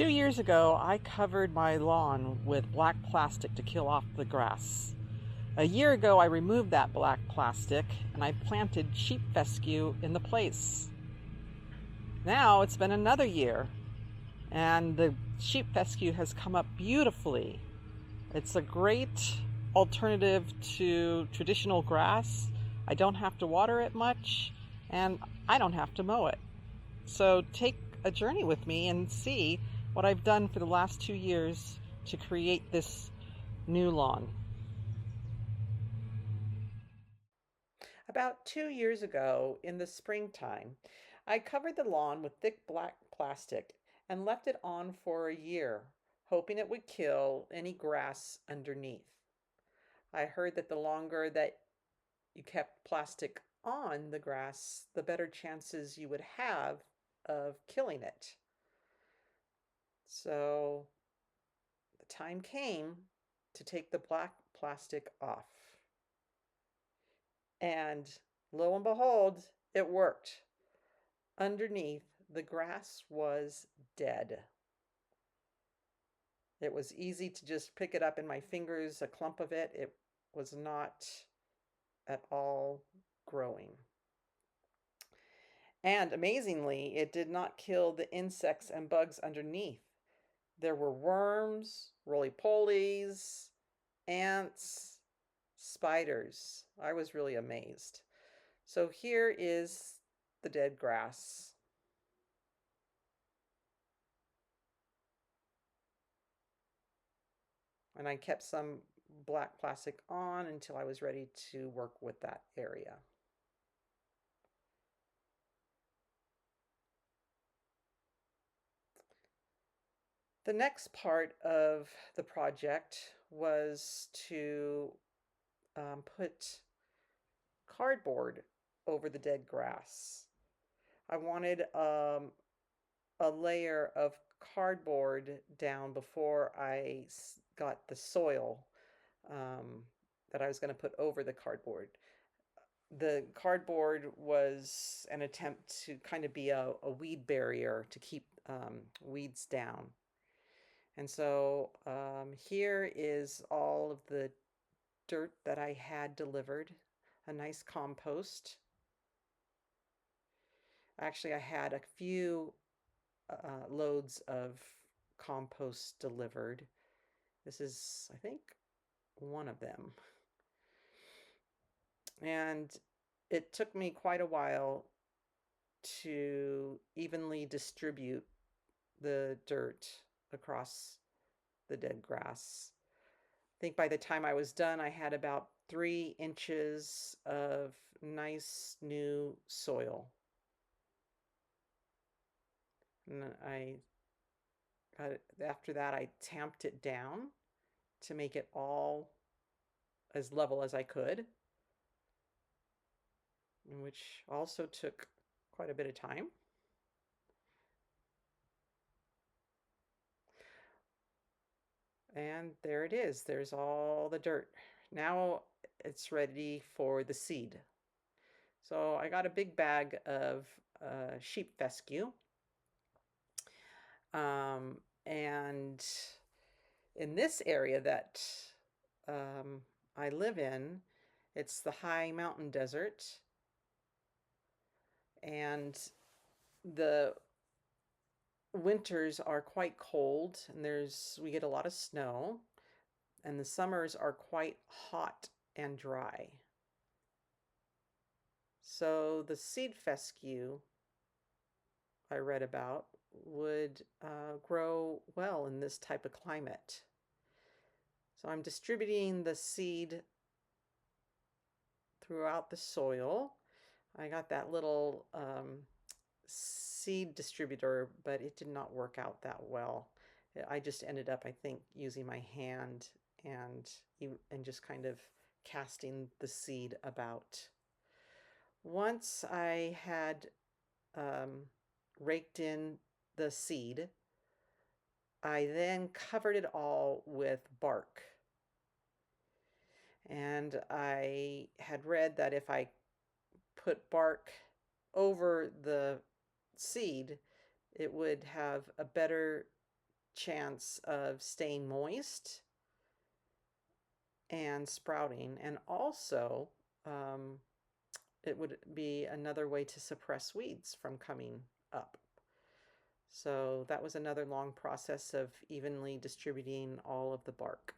2 years ago, I covered my lawn with black plastic to kill off the grass. A year ago, I removed that black plastic and I planted sheep fescue in the place. Now it's been another year and the sheep fescue has come up beautifully. It's a great alternative to traditional grass. I don't have to water it much and I don't have to mow it. So take a journey with me and see what I've done for the last 2 years to create this new lawn. About 2 years ago in the springtime, I covered the lawn with thick black plastic and left it on for a year, hoping it would kill any grass underneath. I heard that the longer that you kept plastic on the grass, the better chances you would have of killing it. So the time came to take the black plastic off. And lo and behold, it worked. Underneath, the grass was dead. It was easy to just pick it up in my fingers, a clump of it. It was not at all growing. And amazingly, it did not kill the insects and bugs underneath. There were worms, roly-polies, ants, spiders. I was really amazed. So here is the dead grass. And I kept some black plastic on until I was ready to work with that area. The next part of the project was to put cardboard over the dead grass. I wanted a layer of cardboard down before I got the soil that I was going to put over the cardboard. The cardboard was an attempt to kind of be a weed barrier to keep weeds down. And so here is all of the dirt that I had delivered, a nice compost. Actually, I had a few loads of compost delivered. This is, I think, one of them. And it took me quite a while to evenly distribute the dirt across the dead grass. I think by the time I was done, I had about 3 inches of nice new soil. And after that, I tamped it down to make it all as level as I could, which also took quite a bit of time. And there it is. There's all the dirt. Now it's ready for the seed. So I got a big bag of sheep fescue. And in this area that I live in, it's the high mountain desert. And the winters are quite cold and we get a lot of snow, and the summers are quite hot and dry. So the seed fescue I read about would grow well in this type of climate. So I'm distributing the seed throughout the soil. I got that little seed distributor, but it did not work out that well. I just ended up, I think, using my hand and just kind of casting the seed about. Once I had raked in the seed, I then covered it all with bark. And I had read that if I put bark over the seed, it would have a better chance of staying moist and sprouting. And also, um, it would be another way to suppress weeds from coming up. So that was another long process of evenly distributing all of the bark.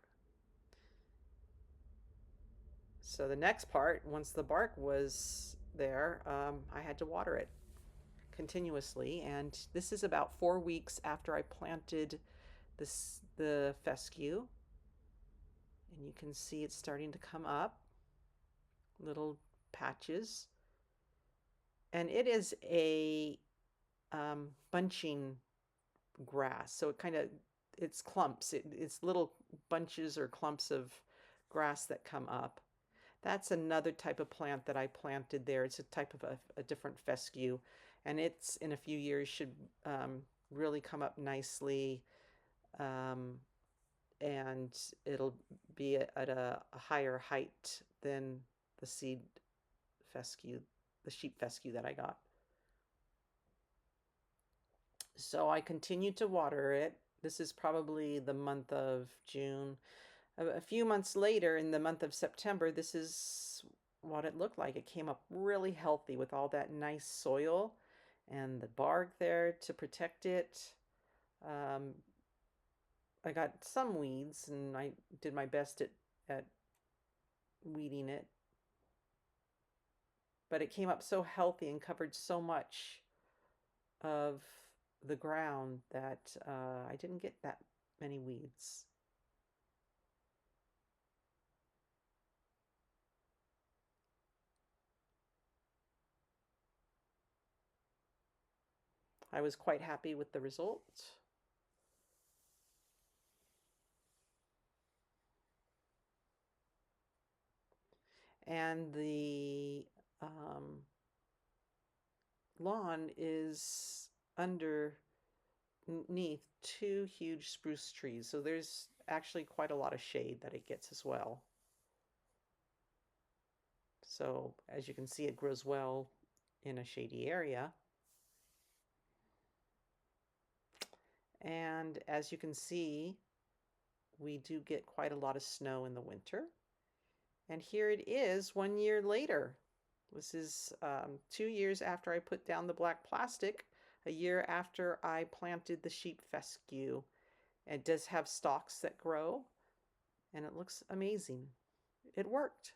So the next part, once the bark was there, I had to water it continuously. And this is about 4 weeks after I planted the fescue. And you can see it's starting to come up, little patches. And it is a bunching grass. So it's clumps. It's little bunches or clumps of grass that come up. That's another type of plant that I planted there. It's a type of a different fescue, and it's in a few years should really come up nicely, um, and it'll be at a higher height than the seed fescue, the sheep fescue that I got. So I continued to water it. This is probably the month of June. A few months later, in the month of September, this is what it looked like. It came up really healthy with all that nice soil and the bark there to protect it. Um, I got some weeds and I did my best at weeding it, but it came up so healthy and covered so much of the ground that I didn't get that many weeds. I was quite happy with the result. And the lawn is underneath two huge spruce trees. So there's actually quite a lot of shade that it gets as well. So as you can see, it grows well in a shady area. And as you can see, we do get quite a lot of snow in the winter. And here it is 1 year later. This is 2 years after I put down the black plastic, a year after I planted the sheep fescue. It does have stalks that grow, and it looks amazing. It worked.